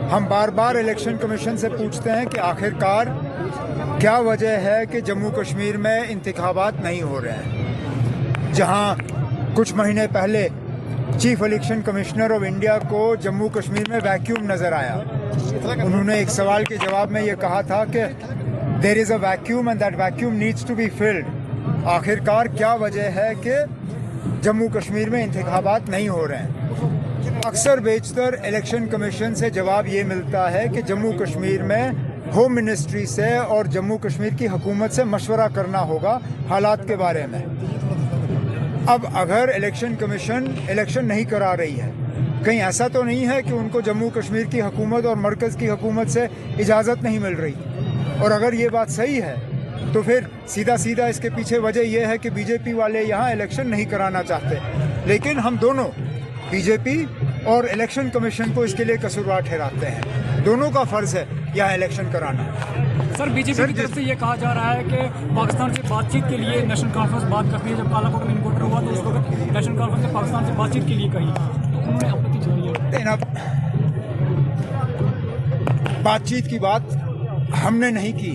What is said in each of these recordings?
हम बार बार election commission से पूछते हैं कि आखिरकार क्या वजह है कि जम्मू कश्मीर में इंतखाबात नहीं हो रहे हैं। जहां कुछ महीने पहले chief election commissioner of India को जम्मू कश्मीर में वैक्यूम नज़र आया, उन्होंने एक सवाल के जवाब में ये कहा था कि there is a vacuum and that vacuum needs to be filled. आखिरकार क्या वजह है कि जम्मू कश्मीर में इंतखाबात नहीं हो रहे हैं। अक्सर बेशतर इलेक्शन कमीशन से जवाब ये मिलता है कि जम्मू कश्मीर में होम मिनिस्ट्री से और जम्मू कश्मीर की हुकूमत से मशवरा करना होगा हालात के बारे में। अब अगर इलेक्शन कमीशन इलेक्शन नहीं करा रही है, कहीं ऐसा तो नहीं है कि उनको जम्मू कश्मीर की हुकूमत और मरकज़ की हुकूमत से इजाज़त नहीं मिल रही? और अगर ये बात सही है तो फिर सीधा सीधा इसके पीछे वजह यह है कि बीजेपी वाले यहाँ इलेक्शन नहीं कराना चाहते। लेकिन हम दोनों, बीजेपी और इलेक्शन कमीशन को इसके लिए कसूरवार ठहराते हैं। दोनों का फ़र्ज़ है यहाँ इलेक्शन कराना। सर, बीजेपी की तरफ से ये कहा जा रहा है कि पाकिस्तान से बातचीत के लिए नेशनल कॉन्फ्रेंस बात करती है। जब कालाकोट में इनकाउंटर हुआ तो उस वक्त नेशनल कॉन्फ्रेंस ने पाकिस्तान से बातचीत के लिए कही, तो उन्होंने आपत्ति जताई है। बातचीत की बात हमने नहीं की।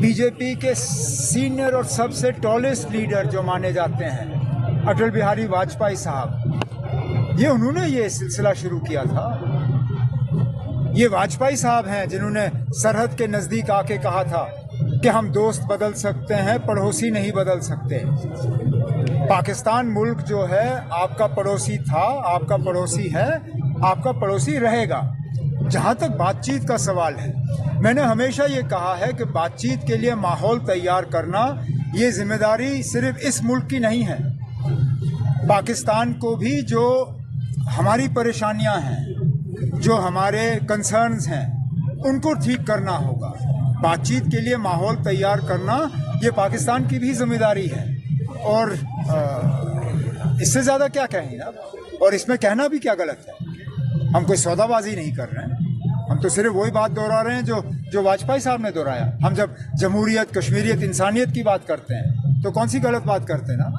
बीजेपी के सीनियर और सबसे टॉलेस्ट लीडर जो माने जाते हैं अटल बिहारी वाजपेयी साहब, उन्होंने ये सिलसिला शुरू किया था। ये वाजपेयी साहब हैं जिन्होंने सरहद के नज़दीक आके कहा था कि हम दोस्त बदल सकते हैं, पड़ोसी नहीं बदल सकते। पाकिस्तान मुल्क जो है आपका पड़ोसी था, आपका पड़ोसी है, आपका पड़ोसी रहेगा। जहाँ तक बातचीत का सवाल है, मैंने हमेशा ये कहा है कि बातचीत के लिए माहौल तैयार करना ये जिम्मेदारी सिर्फ इस मुल्क की नहीं है। पाकिस्तान को भी जो हमारी परेशानियां हैं, जो हमारे कंसर्न्स हैं, उनको ठीक करना होगा। बातचीत के लिए माहौल तैयार करना ये पाकिस्तान की भी जिम्मेदारी है। और इससे ज़्यादा क्या कहें आप, और इसमें कहना भी क्या गलत है। हम कोई सौदाबाजी नहीं कर रहे हैं, हम तो सिर्फ वही बात दोहरा रहे हैं जो वाजपेयी साहब ने दोहराया। हम जब जमहूरियत, कश्मीरियत, इंसानियत की बात करते हैं तो कौन सी गलत बात करते हैं ना।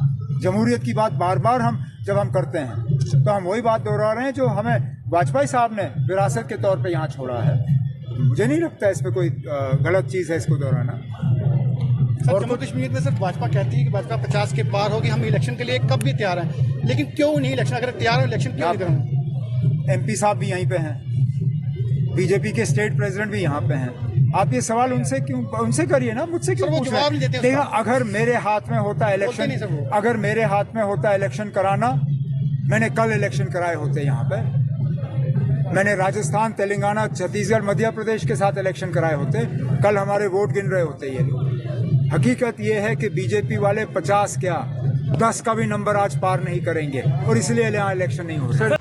जमहूरियत की बात बार बार जब हम करते हैं तो हम वही बात दोहरा रहे हैं जो हमें वाजपेयी साहब ने विरासत के तौर पे यहाँ छोड़ा है। मुझे नहीं लगता इसमें कोई गलत चीज़ है इसको दोहराना। और जम्मू कश्मीर में सिर्फ भाजपा कहती है कि भाजपा 50 के पार होगी, हम इलेक्शन के लिए कब भी तैयार हैं, लेकिन क्यों नहीं इलेक्शन, अगर तैयार हो इलेक्शन क्यों नहीं करेंगे? MP साहब भी यहीं पे हैं, बीजेपी के स्टेट प्रेसिडेंट भी यहाँ पे हैं। आप ये सवाल उनसे करिए ना, मुझसे क्यों पूछ रहे हैं? देखिए, अगर मेरे हाथ में होता इलेक्शन कराना, मैंने कल इलेक्शन कराए होते यहाँ पे। मैंने राजस्थान, तेलंगाना, छत्तीसगढ़, मध्य प्रदेश के साथ इलेक्शन कराए होते। कल हमारे वोट गिन रहे होते ये लोग। हकीकत ये है कि बीजेपी वाले 50 क्या 10 का भी नंबर आज पार नहीं करेंगे और इसलिए यहाँ इलेक्शन नहीं हो रहा।